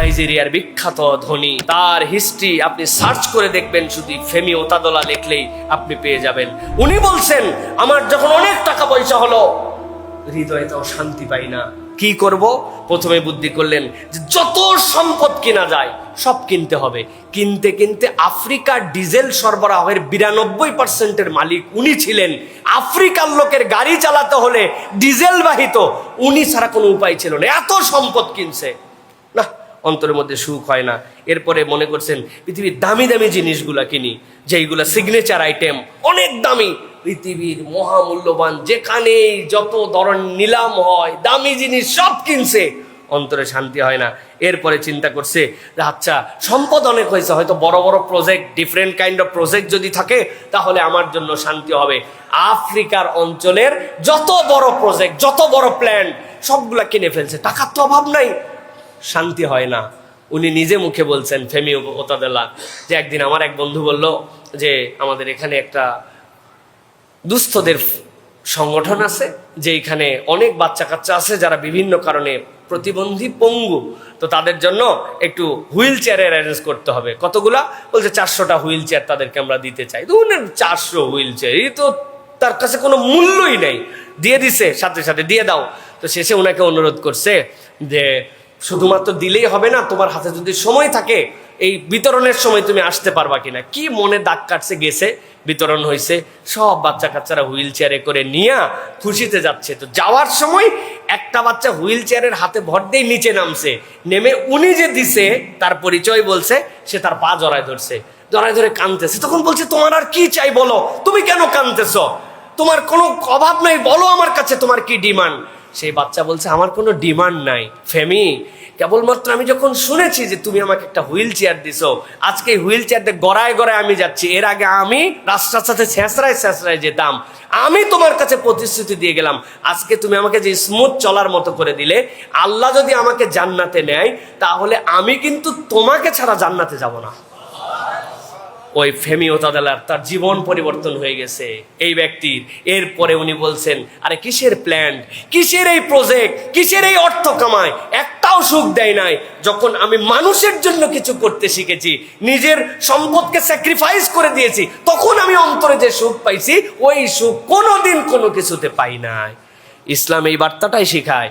নাইজেরিয়ার বিখ্যাত ধনী, তার হিস্ট্রি আপনি সার্চ করে দেখবেন, শুধু ফেমি ওতাদোলা লিখলেই আপনি পেয়ে যাবেন। উনি বলছেন, আমার যখন অনেক টাকা পয়সা হলো, হৃদয়টাও শান্তি পাই না, কি করব? প্রথমে বুদ্ধি করলেন যে যত সম্পদ কিনা যায় সব কিনতে হবে। কিনতে কিনতে আফ্রিকার ডিজেল সরবরাহের 92% মালিক উনি ছিলেন। আফ্রিকার লোকের গাড়ি চালাতে হলে ডিজেল বাহিত, উনি ছাড়া কোনো উপায় ছিল না। এত সম্পদ কিনছে, না, অন্তরের মধ্যে সুখ হয় না। এরপরে মনে করছেন পৃথিবীর দামি দামি জিনিসগুলা কিনি, যেইগুলা সিগনেচার আইটেম, অনেক দামি, পৃথিবীর মহামূল্যবান, যেখানে যত ধরনের নিলাম হয় দামি জিনিস সব কিনছে, অন্তরে শান্তি হয় না। এরপরে চিন্তা করছে যে আচ্ছা, সম্পদ অনেক হয়েছে, হয়তো বড় বড় project, different kind of project যদি থাকে তাহলে আমার জন্য শান্তি হবে। আফ্রিকার অঞ্চলের যত বড় প্রজেক্ট, যত বড় প্ল্যান সবগুলা কিনে ফেলছে, টাকার তো অভাব নাই, শান্তি হয় না। উনি নিজে মুখে বলছেন, ফেমি ওতাদোলা, যে একদিন আমার এক বন্ধু বলল যে আমাদের এখানে একটা দুস্থদের সংগঠন আছে, যে এখানে অনেক বাচ্চা কাচ্চা আছে যারা বিভিন্ন কারণে প্রতিবন্ধী, পঙ্গু, তো তাদের জন্য একটু হুইল চেয়ারের অ্যারেঞ্জ করতে হবে। কতগুলা? বলছে 400টা হুইল চেয়ার তাদেরকে আমরা দিতে চাই। তো 400 হুইল চেয়ার, এই তো তার কাছে কোনো মূল্যই নেই, দিয়ে দিছে, সাথে সাথে দিয়ে দাও। তো শেষে ওনাকে অনুরোধ করছে যে শুধুমাত্র দিলেই হবে না, তোমার হাতে যদি সময় থাকে এই বিতরণের সময় তুমি আসতে পারবা কিনা। কি মনে দাগ কাটছে, গেছে, বিতরণ হয়েছে, সব বাচ্চা কাচ্চারা হুইল চেয়ারে করে নিয়ে খুশিতে যাচ্ছে। তো যাওয়ার সময় একটা বাচ্চা হুইল চেয়ারের হাতে ভর দিয়ে নিচে নামছে, নেমে উনি যে দিছে তার পরিচয় বলছে, সে তার পা জড়ায় ধরছে, জড়ায় ধরে কাঁদতেছে। তখন বলছে, তোমার আর কি চাই বলো, তুমি কেন কাঁদতেছ, তোমার কোনো অভাব নাই, বলো আমার কাছে তোমার কি ডিমান্ড। সেই বাচ্চা বলছে, আমার কোনো ডিমান্ড নাই ফেমি, কেবলমাত্র আমি যখন শুনেছি যে তুমি আমাকে একটা হুইল চেয়ার দিছো, আজকে হুইল চেয়ারটা গড়ায় গড়ায় আমি যাচ্ছি, এর আগে আমি রাস্তার সাথে ছেঁচড়ায় যেতাম, আমি তোমার কাছে প্রতিশ্রুতি দিয়ে গেলাম, আজকে তুমি আমাকে যে স্মুথ চলার মতো করে দিলে, আল্লাহ যদি আমাকে জান্নাতে নেয় তাহলে আমি কিন্তু তোমাকে ছাড়া জান্নাতে যাব না। ওই ফেমি ওতাদোলার তার জীবন পরিবর্তন হয়ে গেছে এই ব্যক্তির। এরপরে উনি বলছেন, আরে কিসের প্ল্যান, কিসের এই প্রজেক্ট, কিসের এই অর্থ কামায়, একটাও সুখ দেয় নাই। যখন আমি মানুষের জন্য কিছু করতে শিখেছি, নিজের সম্পদকে স্যাক্রিফাইস করে দিয়েছি, তখন আমি অন্তরে যে সুখ পাইছি, ওই সুখ কোনোদিন কোনো কিছুতে পাই নাই। ইসলাম এই বার্তাটাই শিখায়।